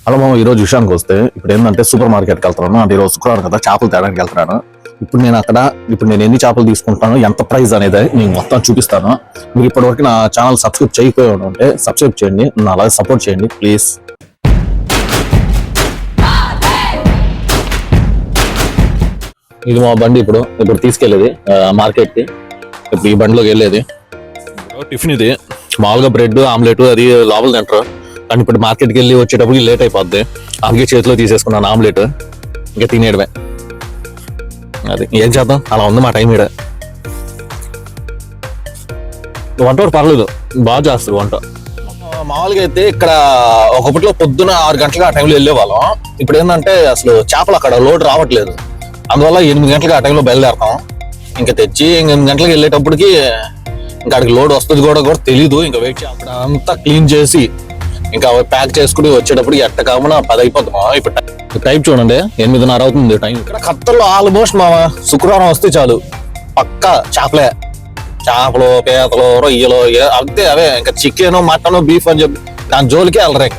Hello మామ, ఈ రోజు విషయానికి వస్తే ఇప్పుడు ఏంటంటే సూపర్ మార్కెట్కి వెళ్తున్నాను. అంటే ఈరోజు శుక్రవారం కదా, చేపలు తేడానికి వెళ్తున్నాను. ఇప్పుడు నేను ఎన్ని చేపలు తీసుకుంటాను, ఎంత ప్రైస్ అనేది నేను మొత్తం చూపిస్తాను. మీరు ఇప్పటివరకు నా ఛానల్ సబ్స్క్రైబ్ చేయకపోయి ఉంటే సబ్స్క్రైబ్ చేయండి, నా అలాగే సపోర్ట్ చేయండి ప్లీజ్. ఇది మా బండి ఇప్పుడు తీసుకెళ్ళేది మార్కెట్కి. ఇప్పుడు ఈ బండిలోకి వెళ్ళేది టిఫిన్. ఇది మామూలుగా బ్రెడ్ ఆమ్లెట్ అది లోపల తింటారు, కానీ ఇప్పుడు మార్కెట్కి వెళ్ళి వచ్చేటప్పుడు లేట్ అయిపోద్ది. అందుకే చేతిలో తీసేసుకున్నాను ఆమ్లెట్, ఇంకా తినేయడమే. అది ఏం చేద్దాం, అలా ఉంది మా టైం. ఇక్కడ వంట కూడా పర్లేదు, బాగా చేస్తారు వంట. మామూలుగా అయితే ఇక్కడ ఒకప్పట్లో పొద్దున 6 గంటలకు ఆ టైంలో వెళ్ళే వాళ్ళం. ఇప్పుడు ఏంటంటే అసలు చేపలు అక్కడ లోడ్ రావట్లేదు, అందువల్ల 8 గంటలకు ఆ టైంలో బయలుదేరతాం. ఇంకా తెచ్చి 8 గంటలకు వెళ్ళేటప్పటికి ఇంకా అక్కడికి లోడ్ వస్తుంది కూడా తెలీదు. ఇంకా వెయిట్ అక్కడ అంతా క్లీన్ చేసి ఇంకా ప్యాక్ చేసుకుని వచ్చేటప్పుడు ఎట్ట కామన్నా 10 అయిపోతాం. ఇప్పుడు టైం చూడండి, 8:30 అవుతుంది టైం. ఇక్కడ ఖత్తర్లో ఆల్మోస్ట్ మా శుక్రవారం వస్తే చాలు పక్కా చేపలే. చేపలు, పీతలు, రొయ్యలు అంతే, అవే. ఇంకా చికెన్, మటన్, బీఫ్ అని చెప్పి దాని జోలికే వెళ్ళరు.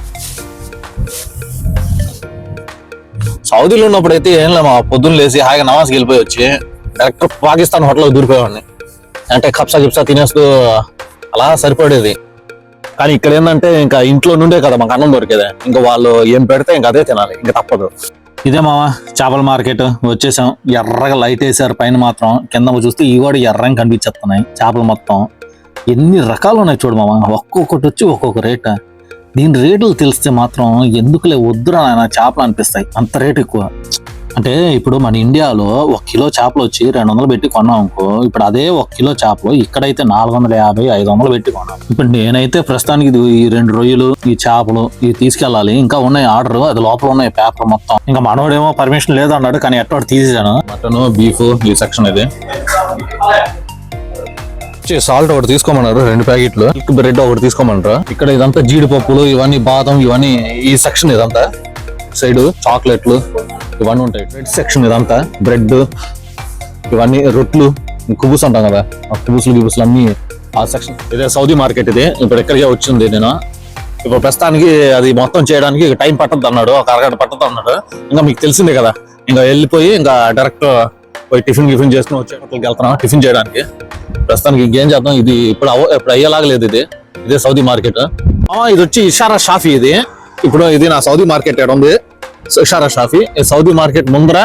సౌదీలో ఉన్నప్పుడు అయితే ఏం లేమా, పొద్దున్న లేసి హాయిగా నమాజ్కి వెళ్ళిపోయి వచ్చి డైరెక్ట్ పాకిస్తాన్ హోటల్కి దూరిపోయేవాడిని. అంటే కప్సా గిప్సా తినేస్తూ అలా సరిపడేది. కానీ ఇక్కడ ఏంటంటే ఇంకా ఇంట్లో నుండే కదా మాకు అన్నం దొరికేదే, ఇంకా వాళ్ళు ఏం పెడితే ఇంకా అదే తినాలి, ఇంకా తప్పదు. ఇదే మావా చేపల మార్కెట్ వచ్చేసాం. ఎర్రగా లైట్ వేసారు పైన, మాత్రం కింద చూస్తే ఈ కూడా ఎర్రగా కనిపించేస్తున్నాయి చేపలు మొత్తం. ఎన్ని రకాలు ఉన్నాయి చూడు మావా, ఒక్కొక్కటి వచ్చి ఒక్కొక్క రేట్. దీని రేట్లు తెలిస్తే మాత్రం ఎందుకులే వద్దురా నాయన చేపలు అనిపిస్తాయి, అంత రేట్ ఎక్కువ. అంటే ఇప్పుడు మన ఇండియాలో 1 కిలో చేపలు వచ్చి 200 పెట్టి కొన్నాం అనుకో, ఇప్పుడు అదే 1 కిలో చేపలు ఇక్కడైతే 450, 500 పెట్టి కొన్నాం. ఇప్పుడు నేనైతే ప్రస్తుతానికి ఈ 2 రొయ్యలు, ఈ చేపలు ఇవి తీసుకెళ్ళాలి. ఇంకా ఉన్నాయి ఆర్డర్, అది లోపల ఉన్నాయి పేపర్ మొత్తం. ఇంకా మనోడేమో పర్మిషన్ లేదు అన్నాడు, కానీ ఎట్టోటి తీసేసాను. మటన్, బీఫ్ ఈ సెక్షన్ ఇది. సాల్ట్ ఒకటి తీసుకోమన్నారు, 2 ప్యాకెట్లు. మిల్క్ బ్రెడ్ ఒకటి తీసుకోమన్నారు. ఇక్కడ ఇదంతా జీడిపప్పులు, ఇవన్నీ బాదం, ఇవన్నీ ఈ సెక్షన్. ఇదంతా సైడ్ చాక్లెట్లు ఇవన్నీ ఉంటాయి. బ్రెడ్ సెక్షన్ ఇదంతా. బ్రెడ్ ఇవన్నీ, రొట్లు, కుబుస్ అంటాం కదా, ఆ కుబుసులు అన్ని ఆ సెక్షన్. ఇదే సౌదీ మార్కెట్. ఇది ఇప్పుడు ఎక్కడికే వచ్చింది. నేను ఇప్పుడు ప్రస్తుతానికి అది మొత్తం చేయడానికి టైం పట్టద్దు అన్నాడు, ఒక అరగంట పట్టద్దు అన్నాడు. ఇంకా మీకు తెలిసిందే కదా, ఇంకా వెళ్ళిపోయి ఇంకా డైరెక్ట్ పోయి టిఫిన్ చేసుకుని వచ్చే హోటల్కి వెళ్తున్నాం టిఫిన్ చేయడానికి. ప్రస్తుతానికి ఇంకేం చేద్దాం, ఇది ఇప్పుడు అయ్యేలాగలేదు. ఇదే సౌదీ మార్కెట్. ఇది వచ్చి ఇషారా షాఫీ. ఇది నా సౌదీ మార్కెట్ ఎక్కడ ఉంది, ఇషారా షాఫీ. సౌదీ మార్కెట్ ముందర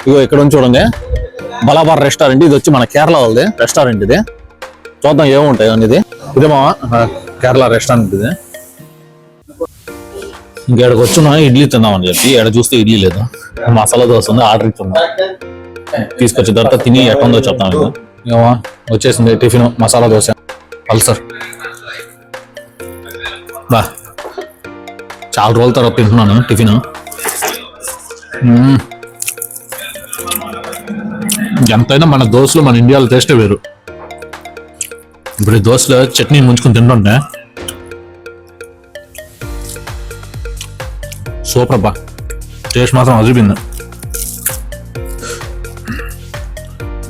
ఇగో ఇక్కడ నుంచి చూడండి, బలాబార్ రెస్టారెంట్. ఇది వచ్చి మన కేరళ వాళ్ళది రెస్టారెంట్. ఇది చూద్దాం ఏముంటాయి అనేది. ఇదే మా కేరళ రెస్టారెంట్. ఇది ఇంకేడకి వచ్చున్నా ఇడ్లీ తిందామని చెప్పి, ఎక్కడ చూస్తే ఇడ్లీ లేదు, మసాలా దోశ ఉంది, ఆర్డర్ ఇచ్చున్నా. తీసుకొచ్చిన తర్వాత తిని ఎట్లా ఉందో చెప్తాను. ఇది వచ్చేసింది టిఫిన్, మసాలా దోశ, పల్సర్. బా చాలా రోజుల తర్వాత తింటున్నాను టిఫిన్. ఎంతైనా మన దోశలు మన ఇండియాలో టేస్టే వేరు. ఇప్పుడు ఈ దోశలో చట్నీ ముంచుకుని తింటుంటే సూపర్ అబ్బా, టేస్ట్ మాత్రం అదిరిపోయింది.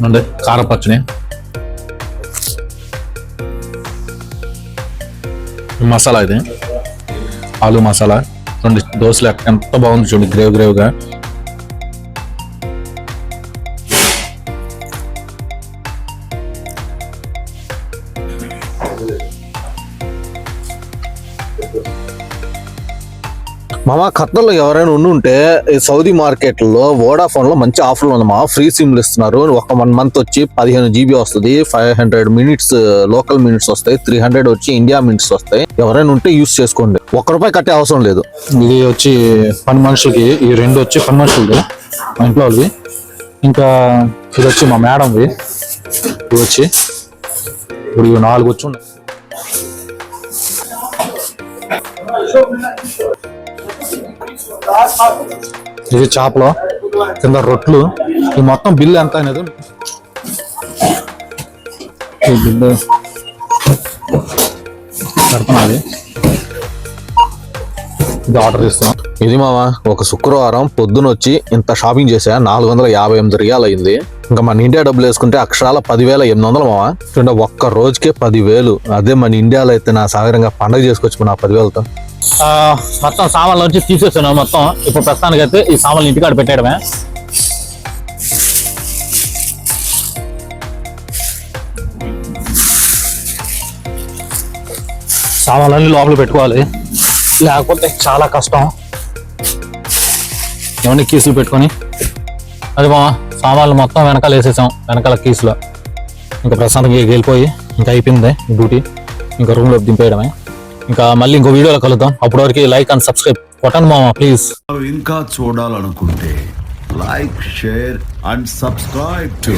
అంటే కారపచ్చని మసాలా, ఇది ఆలు మసాలా. చూడండి దోశలు ఎంత బాగుంది చూడండి, గ్రేవ్గా. మామా ఖత్తర్లో ఎవరైనా ఉంటే ఈ సౌదీ మార్కెట్లో వోడాఫోన్ లో మంచి ఆఫర్లు ఉంది. ఫ్రీ సిమ్లు ఇస్తున్నారు. ఒక 1 మంత్ వచ్చి 15 GB వస్తుంది, 500 మినిట్స్ లోకల్ మినిట్స్ వస్తాయి, 300 వచ్చి ఇండియా మినిట్స్ వస్తాయి. ఎవరైనా ఉంటే యూస్ చేసుకోండి, ₹1 కట్టే అవసరం లేదు. ఇది వచ్చి పని మనుషులకి, ఈ 2 వచ్చి పని మనుషులది, మా ఇంట్లో వాళ్ళవి. ఇంకా ఇది వచ్చి మా మేడంవి. ఇది వచ్చి ఇప్పుడు 4 వచ్చి ఉన్నాయి. ఇది చేపలు, కింద రొట్లు. ఈ మొత్తం బిల్లు ఎంత అనేది బిల్లు పెడుతున్నది. ఇది ఆర్డర్ ఇస్తున్నాం. ఇది మావా ఒక శుక్రవారం పొద్దున వచ్చి ఇంత షాపింగ్ చేసా, 458 రియాల్ అయింది. ఇంకా మన ఇండియా డబ్బులు వేసుకుంటే అక్షరాల 10,800 మావా. చూడండి ఒక్క రోజుకే 10,000. అదే మన ఇండియాలో అయితే నా సాగరంగా పండగ చేసుకోవచ్చు నా 10,000తో. మొత్తం సామాన్లు వచ్చి తీసేస్తున్నాను మొత్తం. ఇప్పుడు ప్రస్తుతానికి అయితే ఈ సామాన్లు ఇంటికాడ పెట్టేయడమే. సామాన్లన్నీ లోపల పెట్టుకోవాలి, లేకపోతే చాలా కష్టం. ఏమన్నా కీసులు పెట్టుకొని అది మా సామాన్లు మొత్తం వెనకాల వేసేసాం, వెనకాల కీసులో. ఇంకా ప్రశాంతంగా వెళ్ళిపోయి ఇంకా అయిపోయింది డ్యూటీ. ఇంకా రూమ్లో దింపేయడమే. ఇంకా మళ్ళీ ఇంకో వీడియోలో కలుద్దాం. అప్పటి వరకు లైక్ అండ్ సబ్స్క్రైబ్ కొట్టండి మామ ప్లీజ్. ఇంకా చూడాలనుకుంటే like, share and subscribe to